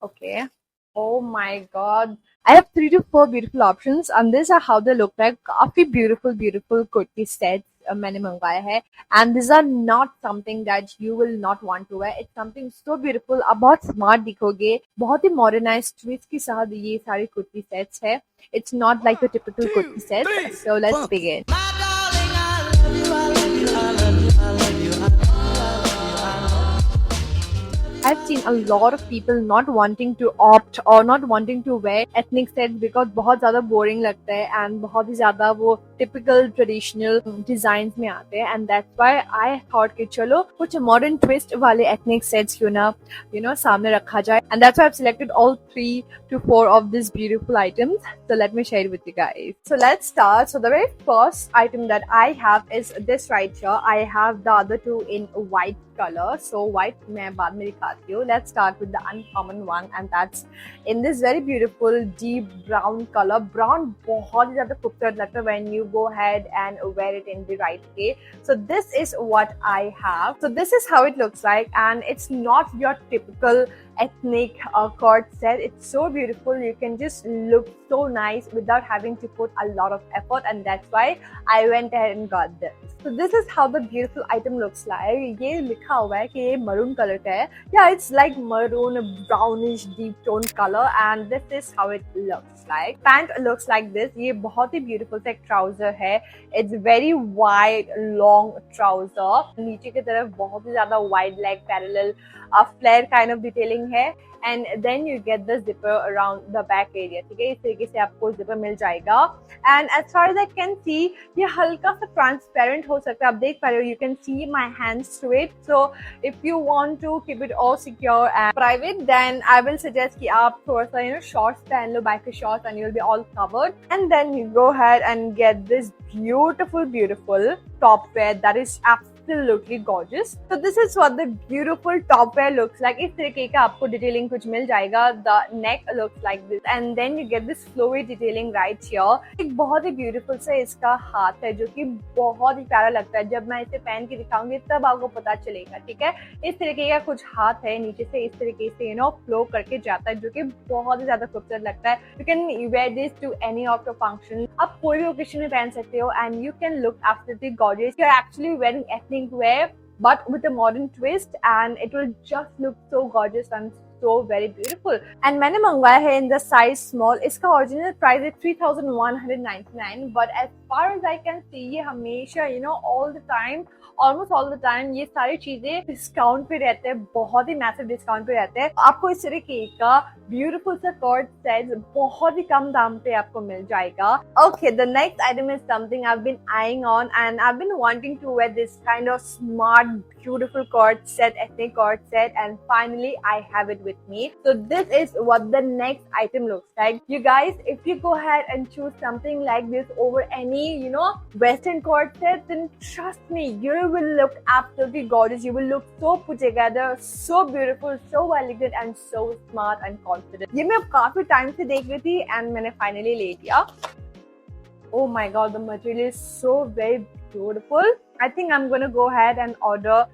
Okay. Oh my god. I have 3 to 4 beautiful options and these are how they look like. काफी beautiful kurti sets मैंने मंगवाया है and these are not something that you will not want to wear. It's something so beautiful. आप बहुत smart दिखोगे. बहुत ही modernized twist के साथ ये सारे kurti sets है. It's not like your typical kurti sets. So let's begin. I've seen a lot of people not wanting to opt or not wanting to wear ethnic sets because बहुत ज़्यादा boring लगता है and बहुत ही ज़्यादा वो typical traditional designs में आते हैं and that's why I thought कि चलो कुछ modern twist वाले ethnic sets क्यों ना सामने रखा जाए and that's why I've selected all 3 to 4 of these beautiful items. So let me share it with you guys. So let's start. So the very first item that I have is this right here. I have the other two in white color. So white मैं बाद में दिखाती हूँ. Let's start with the uncommon one and that's in this very beautiful deep brown color. Brown बहुत ही ज़्यादा खूबसूरत लगता है when you go ahead and wear it in the right way. So this is what I have. So this is how it looks like and it's not your typical ethnic cord set. It's so beautiful. You can just look so nice without having to put a lot of effort and that's why I went ahead and got this. So this is how the beautiful item looks like. ये लिखा हुआ है कि ये maroon color का है. Yeah, it's like maroon, brownish, deep tone color and this is how it looks like. Pant looks like this. ये बहुत ही beautiful सा trouser है. It's very wide, long trouser. नीचे की तरफ बहुत ही ज़्यादा wide leg parallel flare kind of detailing है and then you get the zipper around the back area. ठीक है, इस तरीके से आपको zipper मिल जाएगा and as far as I can see ये हल्का सा transparent हो सकता है. आप देख पा रहे हो, you can see my hands to it. So if you want to keep it all secure and private then I will suggest कि आप थोड़ा सा shorts पहन लो, biker shorts and you'll be all covered and then you go ahead and get this beautiful top wear that is absolutely gorgeous. So this is what the beautiful top wear looks like. इस तरीके का आपको detailing कुछ मिल जाएगा. The neck looks like this and then you get this flowy detailing right here. एक बहुत ही beautiful सा इसका हाथ है जो कि बहुत ही प्यारा लगता है. जब मैं इसे पहन के दिखाऊंगी तब आपको पता चलेगा. ठीक है, इस तरीके का कुछ हाथ है, नीचे से इस तरीके से flow करके जाता है जो कि बहुत ही ज्यादा खूबसूरत लगता है. You can wear this to any of your function. आप कोई भी occasion में पहन सकते हो and you can look absolutely gorgeous. You're actually wearing ethnic wear but with a modern twist and it will just look so gorgeous and so very beautiful. And मैंने मंगवाया है in the size small. इसका original price है 3,199 but as far as I can see ये हमेशा almost all the time ये सारी चीजें डिस्काउंट पे रहते हैं, बहुत ही मैसिव डिस्काउंट पे रहते हैं. आपको इस तरीके का ब्यूटीफुल सा कॉर्ड सेट बहुत ही कम दाम पे आपको मिल जाएगा. Okay, the next item is something I've been eyeing on and I've been wanting to wear this kind of smart beautiful cord set, ethnic cord set and finally I have it with me. So this is what the next item looks like. You guys, if you go ahead and choose something like this over any western cord set then trust me you will look absolutely gorgeous. You will look so put together, so beautiful, so elegant and so smart and confident. ये मैं काफी time से देख रही थी and मैंने finally ले लिया. Oh my god, the material is so very beautiful. I think I'm gonna go ahead and order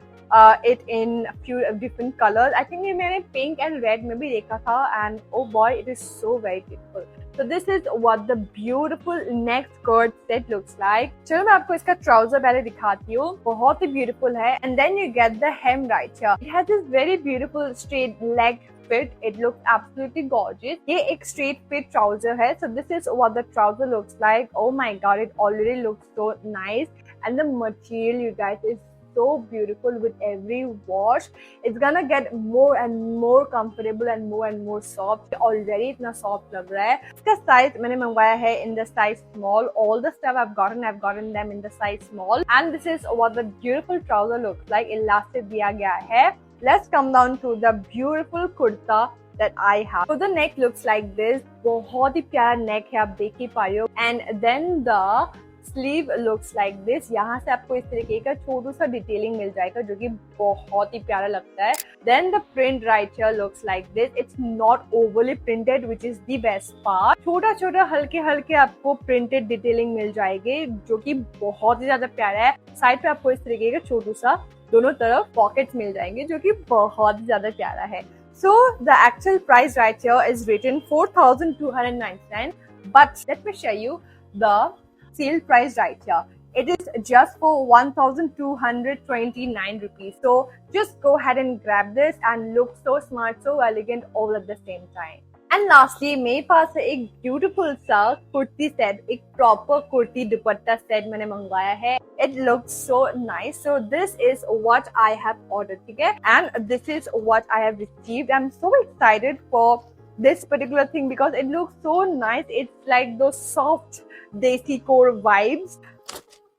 it in a few different colors. I think ये मैंने pink and red में भी देखा था and oh boy, it is so very beautiful. So this is what the beautiful neck skirt set looks like. चलो मैं आपको इसका trouser पहले दिखाती हूँ. बहुत ही beautiful है and then you get the hem right here. It has this very beautiful straight leg fit. It looks absolutely gorgeous. ये एक straight fit trouser है. So this is what the trouser looks like. Oh my god, it already looks so nice and the material you guys is so beautiful with every wash. It's gonna get more and more comfortable and more soft. Already इतना soft लग रहा है. इसका size मैंने मंगवाया है in the size small. All the stuff I've gotten them in the size small. And this is what the beautiful trouser looks like. Elastic दिया गया है. Let's come down to the beautiful kurta that I have. So the neck looks like this. बहुत ही प्यारा neck है, आप देख ही पा रहे हो. And then the sleeve looks like this. यहाँ से आपको इस तरीके का छोटा सा डिटेलिंग मिल जाएगा जो कि बहुत ही प्यारा लगता है. Then the print right here looks like this. It's not overly printed, which is the best part. छोटा छोटा हल्के हल्के आपको printed डिटेलिंग मिल जाएगी जो कि बहुत ही ज्यादा प्यारा है. साइड पे आपको इस तरीके का छोटू सा दोनों तरफ पॉकेट्स मिल जाएंगे जो कि बहुत ही ज्यादा प्यारा है. So the actual price right here is written 4,299, but let me show you the sale price right here. It is just for 1,229 rupees. So just go ahead and grab this and look so smart, so elegant all at the same time. And lastly मेरे पास है एक beautiful सा kurti set, एक proper kurti दुपट्टा set मैंने मंगवाया है. It looks so nice. So this is what I have order, ठीक है, and this is what I have received. I am so excited for this particular thing because it looks so nice. It's like those soft desi core vibes.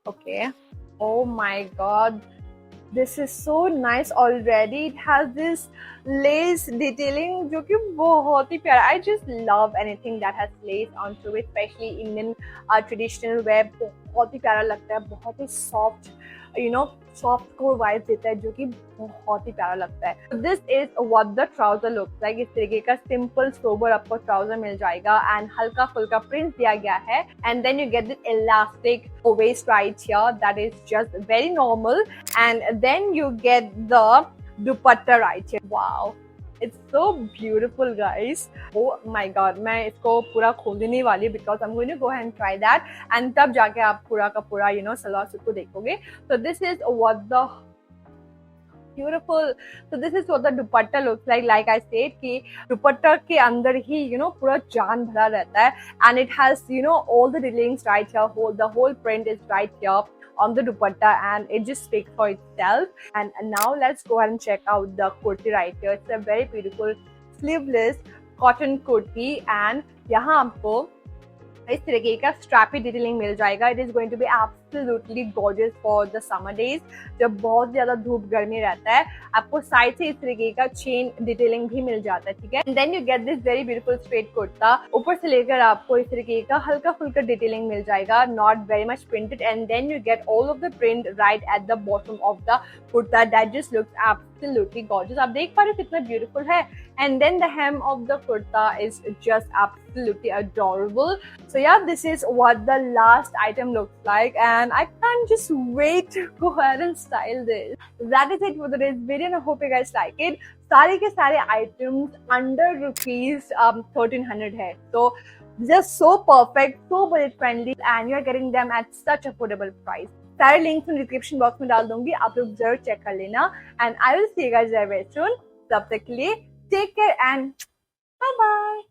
Okay, oh my god, this is so nice already. It has this lace detailing जो कि बहुत ही प्यारा. I just love anything that has lace onto it, especially Indian traditional wear. बहुत ही प्यारा लगता है, बहुत ही soft, soft core vibes देता है जो कि बहुत ही प्यारा लगता है. This is what the trouser looks like. इस तरीके का simple sober आपको trouser मिल जाएगा and हल्का फुल्का print दिया गया है. And then you get this elastic waist right here that is just very normal. And then you get the dupatta right here. Wow, it's so beautiful, guys. Oh my god, मैं इसको पूरा खोलने नहीं वाली because I'm going to go ahead and try that, and तब जाके आप पूरा का पूरा सलवार सूट को देखोगे. So this is what the beautiful. So this is what the dupatta looks like. Like I said कि दुपट्टा के अंदर ही पूरा जान भरा रहता है, and it has all the detailings right here. The whole print is right here on the dupatta, and it just speaks for itself. And now let's go ahead and check out the kurti right here. It's a very beautiful sleeveless cotton kurti, and यहाँ आपको इस तरीके का strappy detailing मिल जाएगा. It is going to be absolutely gorgeous for the summer days, जब बहुत ज्यादा धूप गर्मी रहता है. आपको साइड से इस तरीके का चेन डिटेलिंग भी मिल जाता है, ठीक है. Then you get this very beautiful straight kurta. ऊपर से लेकर आपको इस तरीके का हल्का फुल्का डिटेलिंग मिल जाएगा, not very much printed. And then you get all of the print right at the bottom of the kurta. That just looks absolutely gorgeous. आप देख पा रहे हो कितना ब्यूटीफुल है. And then the hem of the kurta is just absolutely adorable. So yeah, this is what the last item looks like, and I can't just wait to go ahead and style this. That is it for today's video, and I hope you guys like it. सारे के सारे items under rupees 1,300 है. So just so perfect, so budget friendly, and you are getting them at such affordable price. सारे links मैं description box में डाल दूंगी, आप लोग जरूर चेक कर लेना. And I will see you guys very soon. तब तक के लिए take care and bye bye.